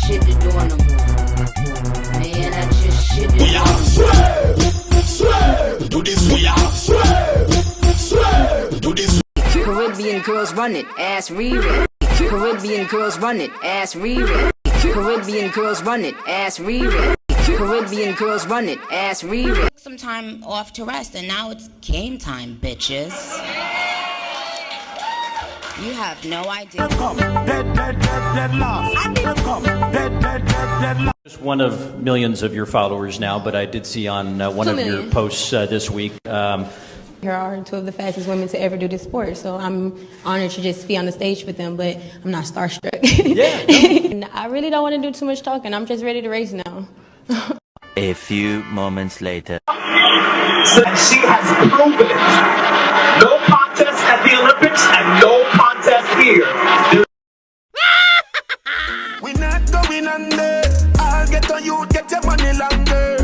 shitted on them. Man, I just shitted on them. Swerve, do this, we are swerve, do this. Caribbean girls run it, ass Riri. Caribbean girls run it, ass Riri. Caribbean girls run it, ass Riri. Caribbean girls run it, ass Riri. Took some time off to rest, and now it's game time, bitches. You have no idea. Just one of millions of your followers now, but I did see on one of your posts this week. Here are two of the fastest women to ever do this sport, so I'm honored to just be on the stage with them, but I'm not starstruck. Yeah. I really don't want to do too much talking. I'm just ready to race now. A few moments later. And she has proven it. No contest at the Olympics and no contest here. We not going under. I'll get on you, get your money longer.